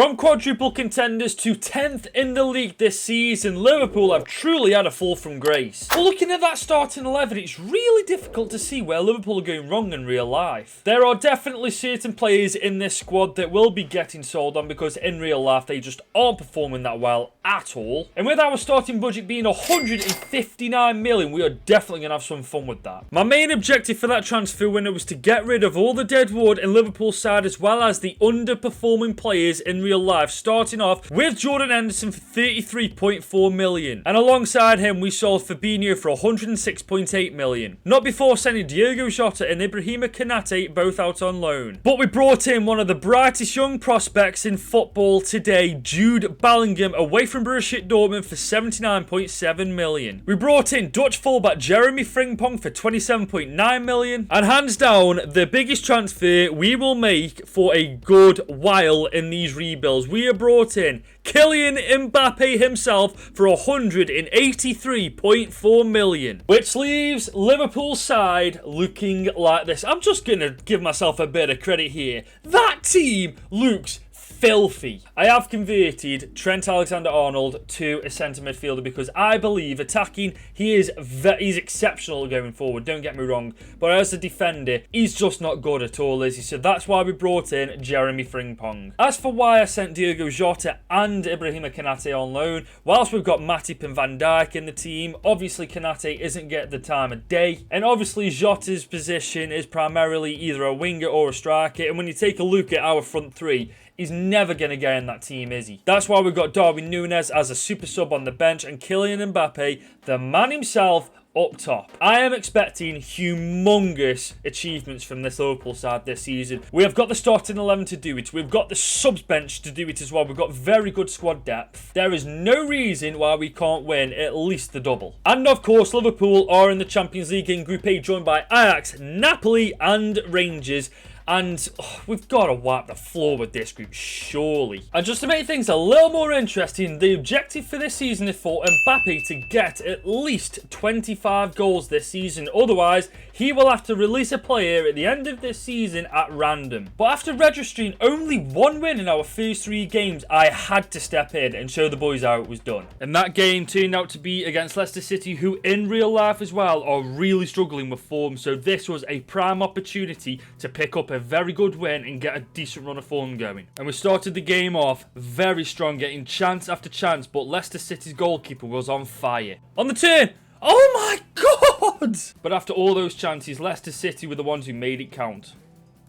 From quadruple contenders to 10th in the league this season, Liverpool have truly had a fall from grace. But looking at that starting 11, it's really difficult to see where Liverpool are going wrong in real life. There are definitely certain players in this squad that will be getting sold on because in real life they just aren't performing that well at all. And with our starting budget being 159 million, we are definitely going to have some fun with that. My main objective for that transfer window was to get rid of all the dead wood in Liverpool's side as well as the underperforming players in real life, starting off with Jordan Henderson for 33.4 million. And alongside him, we sold Fabinho for 106.8 million. Not before sending Diogo Jota and Ibrahima Konate both out on loan. But we brought in one of the brightest young prospects in football today, Jude Bellingham, away from Borussia Dortmund for 79.7 million. We brought in Dutch fullback Jeremy Frimpong for 27.9 million. And hands down, the biggest transfer we will make for a good while in these rebuilds. We have brought in Kylian Mbappe himself for 183.4 million. Which leaves Liverpool's side looking like this. I'm just going to give myself a bit of credit here. That team looks filthy. I have converted Trent Alexander-Arnold to a centre midfielder because I believe attacking, he's exceptional going forward, don't get me wrong, but as a defender, he's just not good at all, is he? So that's why we brought in Jeremy Frimpong. As for why I sent Diogo Jota and Ibrahima Konate on loan, whilst we've got Matip and Van Dijk in the team, obviously Konate isn't getting the time of day, and obviously Jota's position is primarily either a winger or a striker, and when you take a look at our front three, he's never going to get in that team, is he? That's why we've got Darwin Núñez as a super sub on the bench and Kylian Mbappe, the man himself, up top. I am expecting humongous achievements from this Liverpool side this season. We have got the starting 11 to do it. We've got the subs bench to do it as well. We've got very good squad depth. There is no reason why we can't win at least the double. And of course, Liverpool are in the Champions League in Group A, joined by Ajax, Napoli and Rangers. And we've got to wipe the floor with this group, surely. And just to make things a little more interesting, the objective for this season is for Mbappe to get at least 25 goals this season. Otherwise, he will have to release a player at the end of this season at random. But after registering only one win in our first 3 games, I had to step in and show the boys how it was done. And that game turned out to be against Leicester City, who in real life as well are really struggling with form. So this was a prime opportunity to pick up a very good win and get a decent run of form going. And we started the game off very strong, getting chance after chance, but Leicester City's goalkeeper was on fire. On the turn! Oh my god! But after all those chances, Leicester City were the ones who made it count.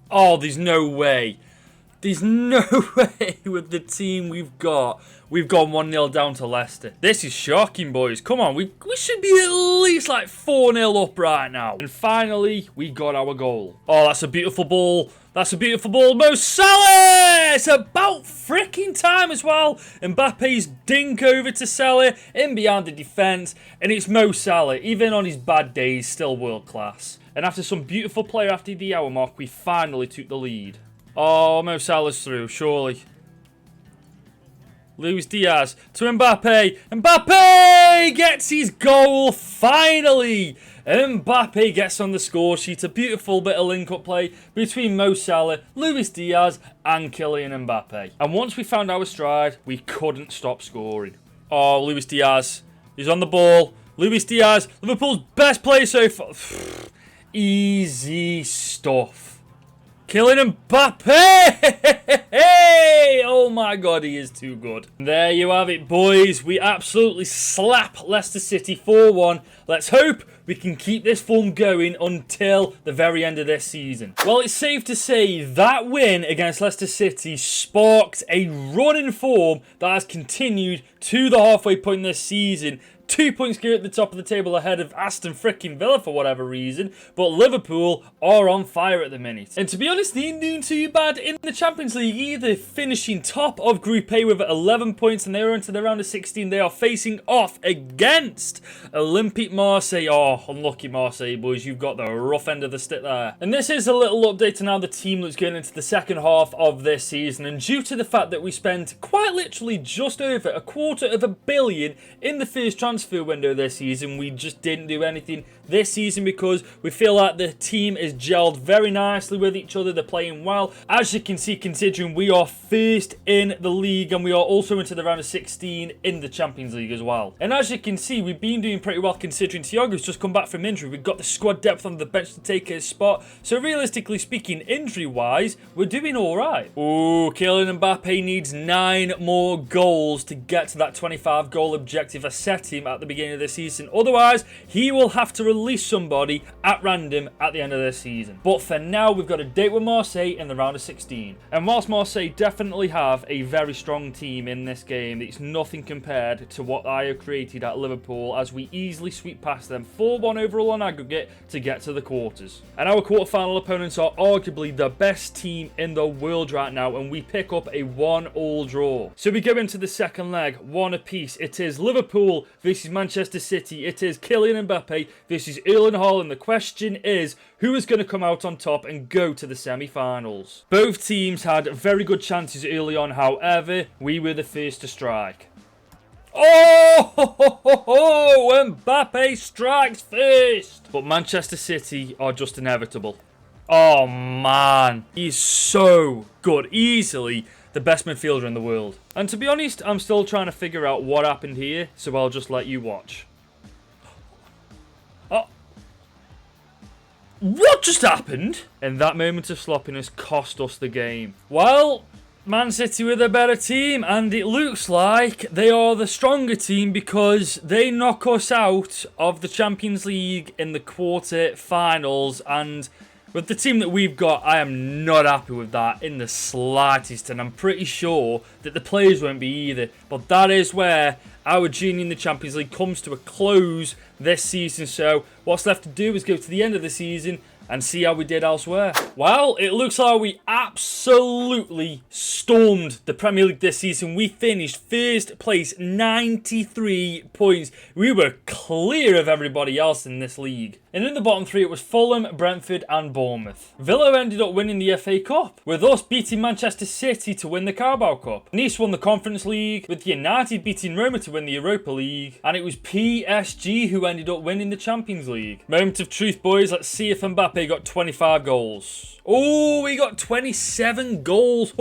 Oh, there's no way. There's no way with the team we've got. We've gone 1-0 down to Leicester. This is shocking, boys. Come on, we should be at least like 4-0 up right now. And finally, we got our goal. Oh, that's a beautiful ball. That's a beautiful ball. Mo Salah! It's about freaking time as well. Mbappe's dink over to Salah, in behind the defence. And it's Mo Salah. Even on his bad days, still world class. And after some beautiful play after the hour mark, we finally took the lead. Oh, Mo Salah's through, surely. Luis Diaz to Mbappe. Mbappe gets his goal, finally. Mbappe gets on the score sheet. A beautiful bit of link-up play between Mo Salah, Luis Diaz and Kylian Mbappe. And once we found our stride, we couldn't stop scoring. Oh, Luis Diaz. He's on the ball. Luis Diaz, Liverpool's best player so far. Easy stuff. Kylian Mbappe! Oh my god, he is too good. There you have it, boys. We absolutely slap Leicester City 4-1. Let's hope we can keep this form going until the very end of this season. Well, it's safe to say that win against Leicester City sparked a run in form that has continued to the halfway point this season. 2 points clear at the top of the table ahead of Aston freaking Villa for whatever reason. But Liverpool are on fire at the minute. And to be honest, they ain't doing too bad in the Champions League either. Finishing top of Group A with 11 points and they are into the round of 16. They are facing off against Olympique Marseille. Oh, unlucky Marseille, boys. You've got the rough end of the stick there. And this is a little update on how the team looks going into the second half of this season. And due to the fact that we spent quite literally just over £250 million in the first transfer window this season, we just didn't do anything this season because we feel like the team is gelled very nicely with each other. They're playing well. As you can see, considering we are first in the league and we are also into the round of 16 in the Champions League as well. And as you can see, we've been doing pretty well considering Thiago's just come back from injury. We've got the squad depth on the bench to take his spot. So realistically speaking, injury-wise, we're doing all right. Ooh, Kylian Mbappe needs 9 more goals to get to that 25-goal objective I set him at the beginning of the season. Otherwise, he will have to release somebody at random at the end of the season. But for now, we've got a date with Marseille in the round of 16. And whilst Marseille definitely have a very strong team in this game, it's nothing compared to what I have created at Liverpool as we easily sweep past them 4-1 overall on aggregate to get to the quarters. And our quarterfinal opponents are arguably the best team in the world right now, and we pick up a 1-1 draw. So we go into the second leg, one apiece. It is Liverpool versus Manchester City. It is Kylian Mbappe versus Erling Haaland. The question is, who is going to come out on top and go to the semi-finals? Both teams had very good chances early on, however, we were the first to strike. Oh, Mbappe strikes first. But Manchester City are just inevitable. Oh, man. He's so good. Easily the best midfielder in the world. And to be honest, I'm still trying to figure out what happened here, so I'll just let you watch. Oh. What just happened? And that moment of sloppiness cost us the game. Well, Man City were the better team, and it looks like they are the stronger team because they knock us out of the Champions League in the quarter-finals. And with the team that we've got, I am not happy with that in the slightest, and I'm pretty sure that the players won't be either. But that is where our journey in the Champions League comes to a close this season. So what's left to do is go to the end of the season and see how we did elsewhere. Well, it looks like we absolutely stormed the Premier League this season. We finished first place, 93 points. We were clear of everybody else in this league. And in the bottom three, it was Fulham, Brentford and Bournemouth. Villa ended up winning the FA Cup, with us beating Manchester City to win the Carabao Cup. Nice won the Conference League, with United beating Roma to win the Europa League. And it was PSG who ended up winning the Champions League. Moment of truth, boys. Let's see if Mbappe got 25 goals. Oh, he got 27 goals.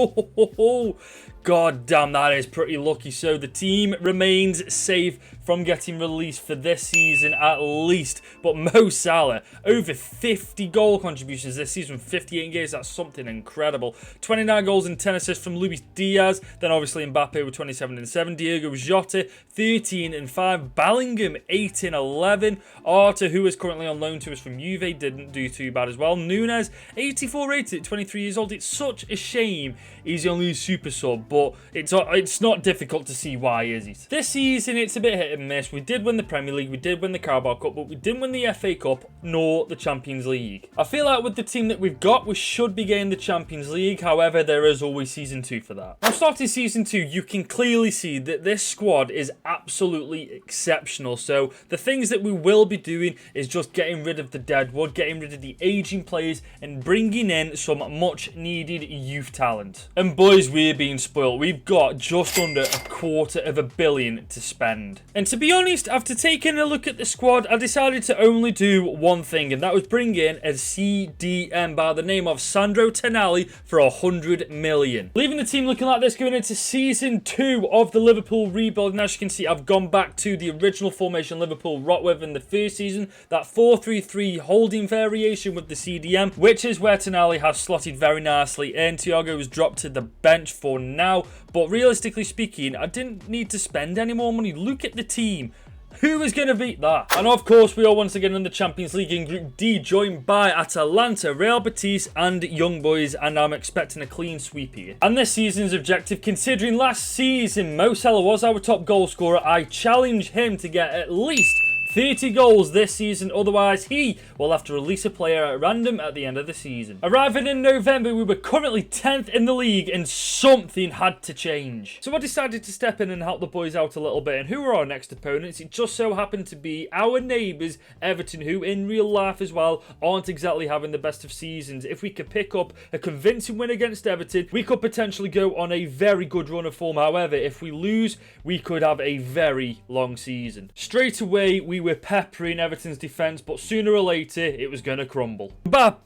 God damn, that is pretty lucky. So the team remains safe from getting released for this season at least. But Mo Salah, over 50 goal contributions this season, 58 games. That's something incredible. 29 goals and 10 assists from Luis Diaz. Then obviously Mbappe with 27 and 7. Diego Jota, 13 and 5. Bellingham, 8 and 11. Arta, who is currently on loan to us from Juve, didn't do too bad as well. Nunes, 84 rated at 23 years old. It's such a shame he's only a super sub, but it's not difficult to see why, is it? This season, it's a bit hit and miss. We did win the Premier League, we did win the Carabao Cup, but we didn't win the FA Cup nor the Champions League. I feel like with the team that we've got, we should be getting the Champions League. However, there is always Season 2 for that. Now, starting Season 2, you can clearly see that this squad is absolutely exceptional. So the things that we will be doing is just getting rid of the deadwood, getting rid of the aging players, and bringing in some much needed youth talent. And boys, we're being spoiled. We've got just under $250 million to spend. And to be honest, after taking a look at the squad, I decided to only do one thing, and that was bring in a CDM by the name of Sandro Tonali for $100 million. Leaving the team looking like this going into Season 2 of the Liverpool rebuild. And as you can see, I've gone back to the original formation Liverpool rocked with in the first season, that 4-3-3 holding variation with the CDM, which is where Tonali has slotted very nicely in. Thiago was dropped to the bench for now, but realistically speaking, I didn't need to spend any more money. Look at the team. Who is going to beat that? And of course, we are once again in the Champions League in Group D, joined by Atalanta, Real Betis and Young Boys, and I'm expecting a clean sweep here. And this season's objective, considering last season Mo Salah was our top goal scorer, I challenge him to get at least 30 goals this season, otherwise he will have to release a player at random at the end of the season. Arriving in November, we were currently 10th in the league and something had to change. So I decided to step in and help the boys out a little bit. And who are our next opponents? It just so happened to be our neighbours, Everton, who in real life as well aren't exactly having the best of seasons. If we could pick up a convincing win against Everton, we could potentially go on a very good run of form. However, if we lose, we could have a very long season. Straight away, we we were peppering Everton's defence, but sooner or later it was going to crumble. Mbappe!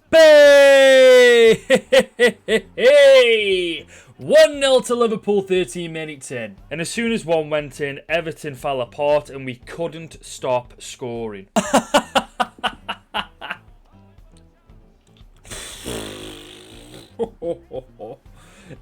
1-0 to Liverpool, 13 minutes in. And as soon as one went in, Everton fell apart and we couldn't stop scoring.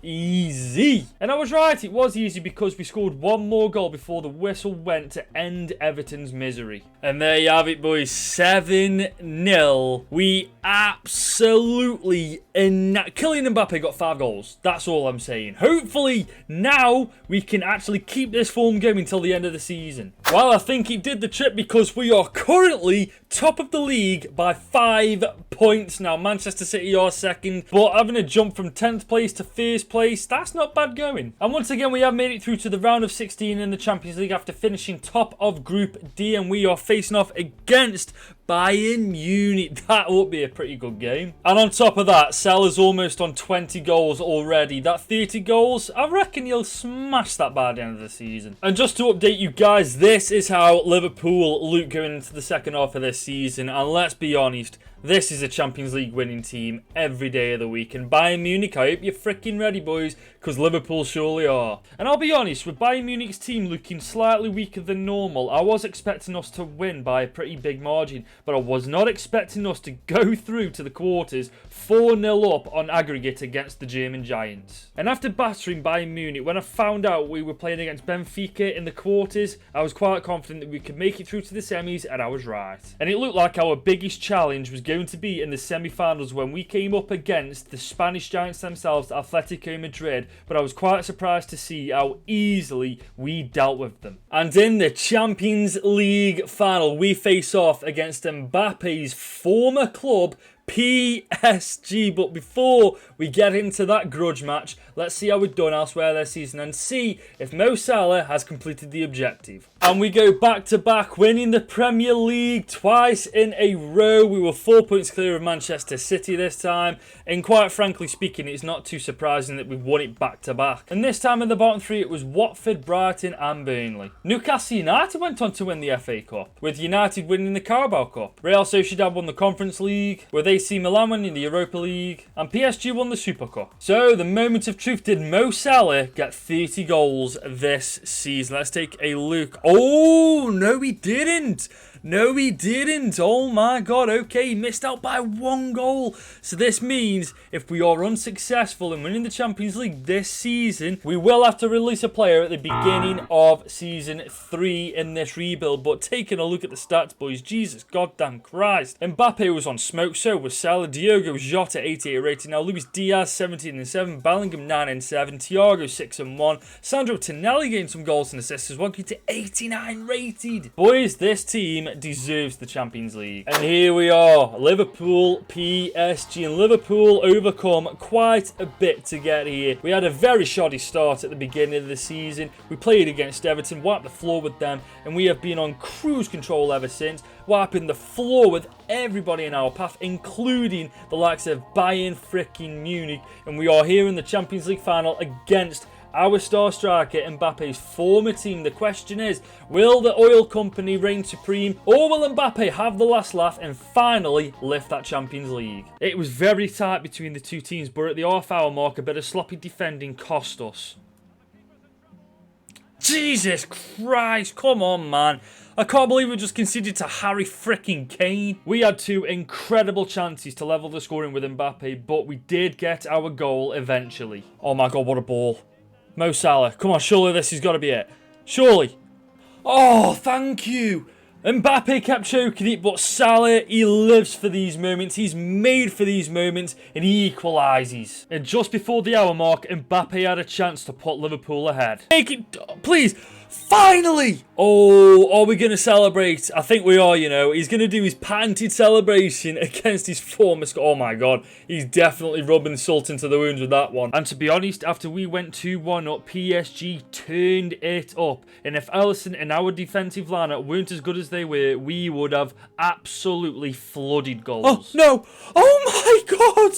Easy. And I was right, it was easy because we scored one more goal before the whistle went to end Everton's misery. And there you have it, boys. 7-0. We absolutely... Kylian Mbappe got 5 goals. That's all I'm saying. Hopefully, now we can actually keep this form going until the end of the season. Well, I think it did the trick because we are currently top of the league by 5 points now. Manchester City are second, but having a jump from 10th place to 1st place, that's not bad going. And once again, we have made it through to the round of 16 in the Champions League after finishing top of Group D, and we are facing off against Bayern Munich. That would be a pretty good game. And on top of that, Salah's almost on 20 goals already. That 30 goals, I reckon he'll smash that by the end of the season. And just to update you guys, this is how Liverpool look going into the second half of this season. And let's be honest, this is a Champions League winning team every day of the week. And Bayern Munich, I hope you're freaking ready, boys, because Liverpool surely are. And I'll be honest, with Bayern Munich's team looking slightly weaker than normal, I was expecting us to win by a pretty big margin, but I was not expecting us to go through to the quarters 4-0 up on aggregate against the German giants. And after battering Bayern Munich, when I found out we were playing against Benfica in the quarters, I was quite confident that we could make it through to the semis, and I was right. And it looked like our biggest challenge was going to be in the semi-finals when we came up against the Spanish giants themselves, Atletico Madrid, but I was quite surprised to see how easily we dealt with them. And in the Champions League final, we face off against Mbappe's former club, PSG. But before we get into that grudge match, let's see how we've done elsewhere this season and see if Mo Salah has completed the objective. And we go back to back, winning the Premier League twice in a row. We were 4 points clear of Manchester City this time, and quite frankly speaking, it's not too surprising that we've won it back to back. And this time in the bottom three, it was Watford, Brighton and Burnley. Newcastle United went on to win the FA Cup, with United winning the Carabao Cup. Real Sociedad won the Conference League, with AC Milan winning the Europa League, and PSG won the Super Cup. So the moment of truth, did Mo Salah get 30 goals this season? Let's take a look. Oh, no he didn't. No, he didn't. Oh my god. Okay, he missed out by 1 goal. So this means if we are unsuccessful in winning the Champions League this season, we will have to release a player at the beginning of Season 3 in this rebuild. But taking a look at the stats, boys, Jesus goddamn Christ. Mbappe was on smoke, so was Salah. Diogo Jota, 88 rating. Now, Luis Diaz, 17-7. Bellingham, 9-7. Thiago, 6-1. Sandro Tonelli getting some goals and assists as well, to 89 rated. Boys, this team deserves the Champions League. And here we are, Liverpool, PSG, and Liverpool overcome quite a bit to get here. We had a very shoddy start at the beginning of the season. We played against Everton, wiped the floor with them, and we have been on cruise control ever since, wiping the floor with everybody in our path, including the likes of Bayern freaking Munich. And we are here in the Champions League final against our star striker Mbappe's former team. The question is, will the oil company reign supreme, or will Mbappe have the last laugh and finally lift that Champions League? It was very tight between the two teams, but at the half-hour mark, a bit of sloppy defending cost us. Jesus Christ, come on, man. I can't believe we just conceded to Harry freaking Kane. We had 2 incredible chances to level the scoring with Mbappe, but we did get our goal eventually. Oh my god, what a ball. Mo Salah, come on, surely this has got to be it. Surely. Oh, thank you. Mbappe kept choking it, but Salah, he lives for these moments. He's made for these moments, and he equalises. And just before the hour mark, Mbappe had a chance to put Liverpool ahead. Make it, please. Finally! Oh, are we going to celebrate? I think we are, you know. He's going to do his patented celebration against his former squad. Oh my god, he's definitely rubbing salt into the wounds with that one. And to be honest, after we went 2-1 up, PSG turned it up. And if Alisson and our defensive lineup weren't as good as they were, we would have absolutely flooded goals. Oh, no! Oh my god!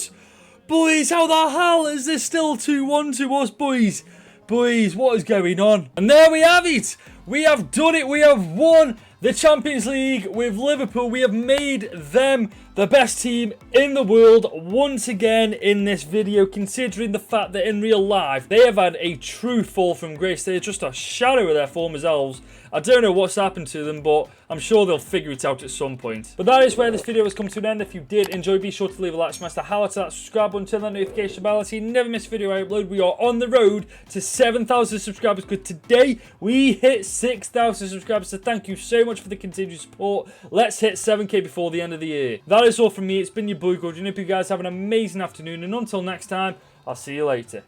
Boys, how the hell is this still 2-1 to us, boys? Boys, what is going on? And there we have it. We have done it. We have won the Champions League with Liverpool. We have made them the best team in the world once again in this video, considering the fact that in real life they have had a true fall from grace. They are just a shadow of their former selves. I don't know what's happened to them, but I'm sure they'll figure it out at some point. But that is where this video has come to an end. If you did enjoy, be sure to leave a like, smash the hell out of that subscribe button, turn that notification bell so you never miss a video I upload. We are on the road to 7,000 subscribers because today we hit 6,000 subscribers. So thank you so much for the continued support. Let's hit 7k before the end of the year. That is all from me. It's been your boy Gordon. I hope you guys have an amazing afternoon, and until next time, I'll see you later.